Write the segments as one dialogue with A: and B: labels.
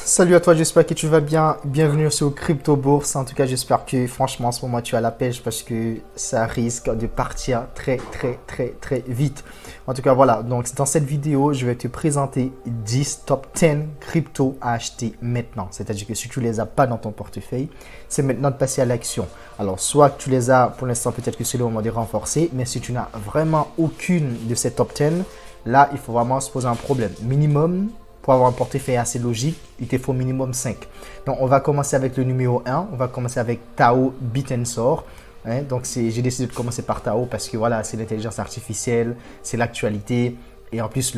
A: Salut à toi, j'espère que tu vas bien. Bienvenue sur Crypto Bourse. En tout cas, j'espère que franchement en ce moment tu as la pêche parce que ça risque de partir très vite. En tout cas, voilà. Donc, dans cette vidéo, je vais te présenter 10 top 10 crypto à acheter maintenant. C'est-à-dire que si tu les as pas dans ton portefeuille, c'est maintenant de passer à l'action. Alors, soit que tu les as pour l'instant, peut-être que c'est le moment de renforcer, mais si tu n'as vraiment aucune de ces top 10, là, il faut vraiment se poser un problème. Minimum. Pour avoir un portefeuille assez logique, il te faut minimum 5. Donc, on va commencer avec le numéro 1. On va commencer avec Tao Bitensor. Donc, j'ai décidé de commencer par Tao parce que voilà, c'est l'intelligence artificielle, c'est l'actualité. Et en plus,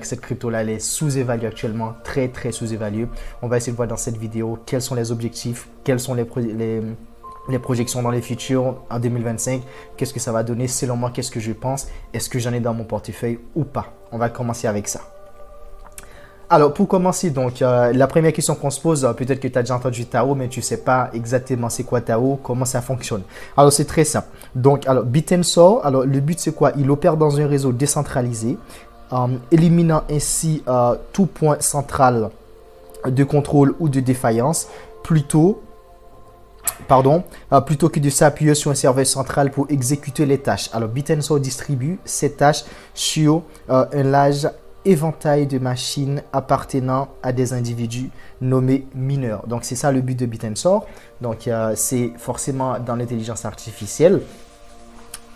A: cette crypto-là, elle est sous-évaluée actuellement, très sous-évaluée. On va essayer de voir dans cette vidéo quels sont les objectifs, quels sont les projections dans les futurs en 2025. Qu'est-ce que ça va donner selon moi, qu'est-ce que je pense? Est-ce que j'en ai dans mon portefeuille ou pas? On va commencer avec ça. Alors, pour commencer, donc, la première question qu'on se pose, peut-être que tu as déjà entendu Tao, mais tu ne sais pas exactement c'est quoi Tao, comment ça fonctionne. Alors, c'est très simple. Donc, alors, Bitensor, alors, le but, c'est quoi? Il opère dans un réseau décentralisé, éliminant ainsi tout point central de contrôle ou de défaillance, plutôt que de s'appuyer sur un serveur central pour exécuter les tâches. Alors, Bitensor distribue ces tâches sur un large éventail de machines appartenant à des individus nommés mineurs. Donc, c'est ça le but de Bitensor. Donc, c'est forcément dans l'intelligence artificielle.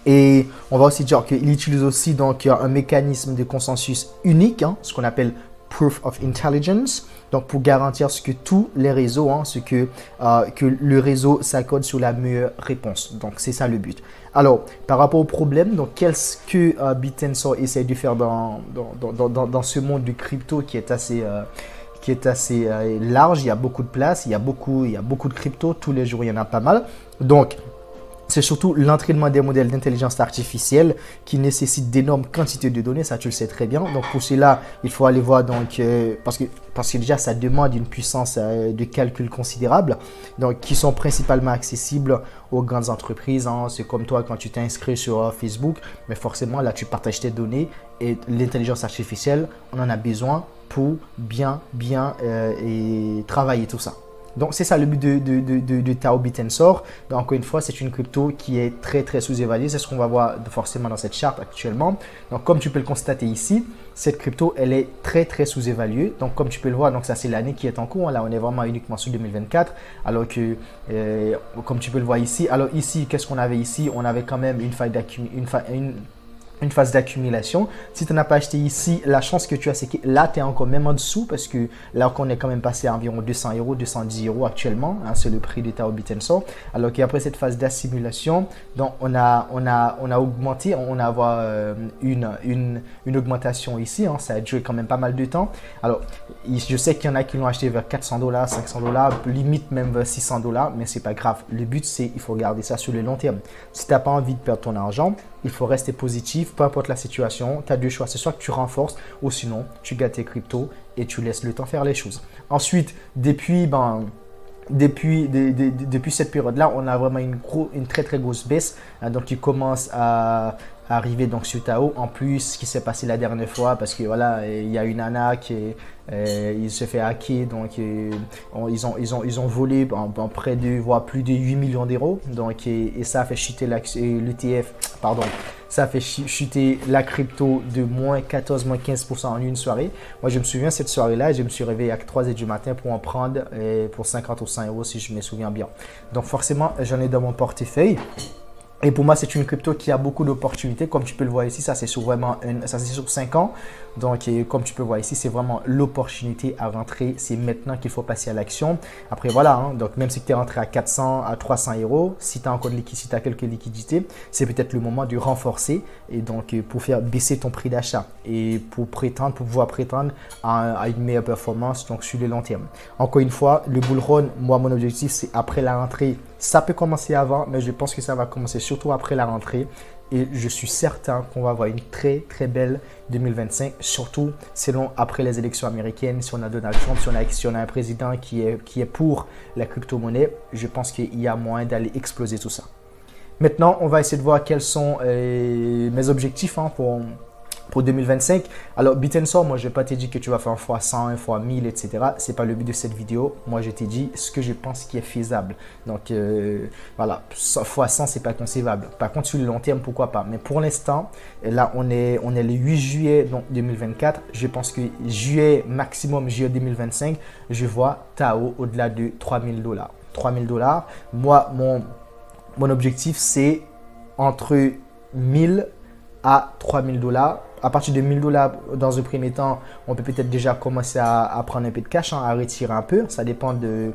A: Et on va aussi dire qu'il utilise aussi donc, un mécanisme de consensus unique, ce qu'on appelle Proof of Intelligence. Donc, pour garantir ce que tous les réseaux, que le réseau s'accorde sur la meilleure réponse. Donc, c'est ça le but. Alors, par rapport au problème, donc qu'est-ce que Bitensor essaie de faire dans ce monde du crypto qui est assez large? Il y a beaucoup de place, il y a beaucoup de crypto. Tous les jours, il y en a pas mal. Donc, c'est surtout l'entraînement des modèles d'intelligence artificielle qui nécessite d'énormes quantités de données, ça tu le sais très bien. Donc pour cela, il faut aller voir donc parce que déjà ça demande une puissance de calcul considérable, donc qui sont principalement accessibles aux grandes entreprises. C'est comme toi quand tu t'es inscrit sur Facebook, mais forcément là tu partages tes données et l'intelligence artificielle, on en a besoin pour bien et travailler tout ça. Donc, c'est ça le but de Tao Bitensor. Donc, encore une fois, c'est une crypto qui est très sous-évaluée. C'est ce qu'on va voir forcément dans cette charte actuellement. Donc, comme tu peux le constater ici, cette crypto, elle est très sous-évaluée. Donc, comme tu peux le voir, donc ça, c'est l'année qui est en cours. Là, on est vraiment uniquement sur 2024. Alors que, comme tu peux le voir ici, alors ici, qu'est-ce qu'on avait ici? On avait quand même une phase d'accumulation. Si tu n'as pas acheté ici, la chance que tu as, c'est que là, tu es encore même en dessous parce que là, on est quand même passé à environ 200 euros, 210 euros actuellement. C'est le prix de Tao Bitensor. Alors qu'après cette phase d'assimilation, donc on a augmenté, on a avoir une augmentation ici. Ça a duré quand même pas mal de temps. Alors, je sais qu'il y en a qui l'ont acheté vers 400 $, 500 $, limite même vers 600 $, mais c'est pas grave. Le but, c'est il faut garder ça sur le long terme. Si tu n'as pas envie de perdre ton argent, il faut rester positif, peu importe la situation. Tu as deux choix. C'est soit que tu renforces ou sinon tu gardes tes cryptos et tu laisses le temps faire les choses. Ensuite, depuis cette période-là, on a vraiment une très grosse baisse. Donc, tu commences à arriver donc sur Tao. En plus, ce qui s'est passé la dernière fois, parce que voilà, il y a une nana qui il se fait hacker, donc ils ont volé près de voire plus de 8 millions d'euros. Donc et ça a fait chuter l'ETF, pardon, ça a fait chuter la crypto de moins 14, moins 15% en une soirée. Moi, je me souviens cette soirée-là, je me suis réveillé à 3 h du matin pour en prendre pour 50 ou 100 euros si je me souviens bien. Donc forcément, j'en ai dans mon portefeuille. Et pour moi, c'est une crypto qui a beaucoup d'opportunités. Comme tu peux le voir ici, ça c'est sur 5 ans. Donc, comme tu peux voir ici, c'est vraiment l'opportunité à rentrer. C'est maintenant qu'il faut passer à l'action. Après, voilà. Donc, même si tu es rentré à 400, à 300 euros, si tu as encore si tu as quelques liquidités, c'est peut-être le moment de renforcer. Et donc, pour faire baisser ton prix d'achat et pour pouvoir prétendre à une meilleure performance donc sur le long terme. Encore une fois, le bull run, moi, mon objectif, c'est après la rentrée. Ça peut commencer avant, mais je pense que ça va commencer surtout après la rentrée. Et je suis certain qu'on va avoir une très belle 2025, surtout selon après les élections américaines. Si on a Donald Trump, si on a un président qui est pour la crypto-monnaie, je pense qu'il y a moyen d'aller exploser tout ça. Maintenant, on va essayer de voir quels sont mes objectifs pour pour 2025. Alors, Bit&Swap, moi, je vais pas te dire que tu vas faire fois 100, fois 1000, etc. C'est pas le but de cette vidéo. Moi, je t'ai dit ce que je pense qui est faisable. Donc, voilà, fois 100, c'est pas concevable. Par contre, sur le long terme, pourquoi pas. Mais pour l'instant, là, on est le 8 juillet donc 2024. Je pense que maximum juillet 2025, je vois Tao au-delà de 3000 $. 3000 $. Moi, mon objectif, c'est entre 1000 à 3000 $. À partir de 1000 $, dans un premier temps, on peut peut-être déjà commencer à prendre un peu de cash, à retirer un peu. Ça dépend de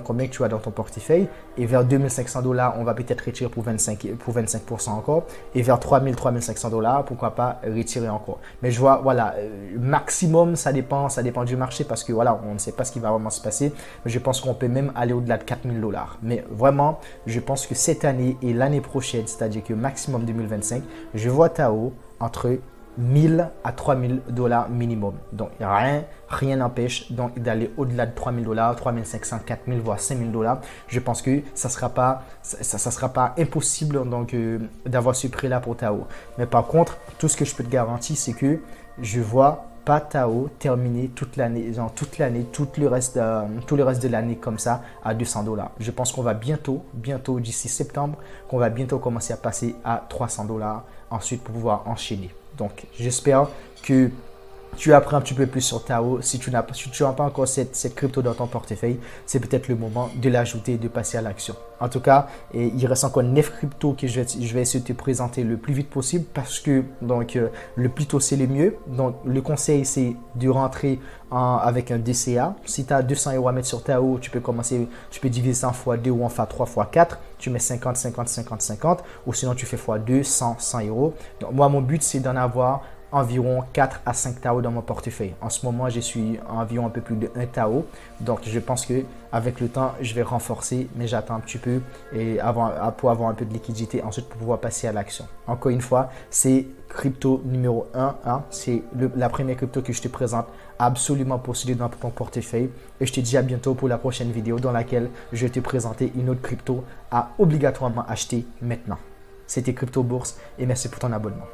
A: combien que tu as dans ton portefeuille. Et vers 2500 $, on va peut-être retirer pour 25% encore. Et vers 3000, 3500 $, pourquoi pas retirer encore. Mais je vois, voilà, maximum, ça dépend du marché parce que voilà, on ne sait pas ce qui va vraiment se passer. Mais je pense qu'on peut même aller au-delà de 4000 $. Mais vraiment, je pense que cette année et l'année prochaine, c'est-à-dire que maximum 2025, je vois Tao entre 1000 à 3000 $ minimum. Donc, rien n'empêche donc d'aller au-delà de 3000 $, 3500, 4000, voire 5000 $. Je pense que ça sera pas impossible donc d'avoir ce prix-là pour Tao. Mais par contre, tout ce que je peux te garantir, c'est que je vois pas Tao terminer toute l'année, tout le reste de l'année comme ça à 200 $. Je pense qu'on va bientôt d'ici septembre, qu'on va bientôt commencer à passer à 300 $ ensuite pour pouvoir enchaîner. Donc, j'espère que tu apprends un petit peu plus sur Tao. Si tu n'as pas encore cette crypto dans ton portefeuille, c'est peut-être le moment de l'ajouter et de passer à l'action. En tout cas, il reste encore 9 cryptos que je vais essayer de te présenter le plus vite possible parce que donc, le plus tôt, c'est le mieux. Donc, le conseil, c'est de rentrer avec un DCA. Si tu as 200 € à mettre sur Tao, tu peux diviser ça en x2 ou en x3, x4. Tu mets 50, 50, 50, 50 ou sinon tu fais x2, 100 €. Donc, moi, mon but, c'est d'en avoir environ 4 à 5 Tao dans mon portefeuille. En ce moment, je suis environ un peu plus de 1 Tao. Donc, je pense que avec le temps, je vais renforcer, mais j'attends un petit peu et pour avoir un peu de liquidité ensuite pour pouvoir passer à l'action. Encore une fois, c'est crypto numéro 1. C'est la première crypto que je te présente absolument possédée dans ton portefeuille. Et je te dis à bientôt pour la prochaine vidéo dans laquelle je vais te présenter une autre crypto à obligatoirement acheter maintenant. C'était Crypto Bourse et merci pour ton abonnement.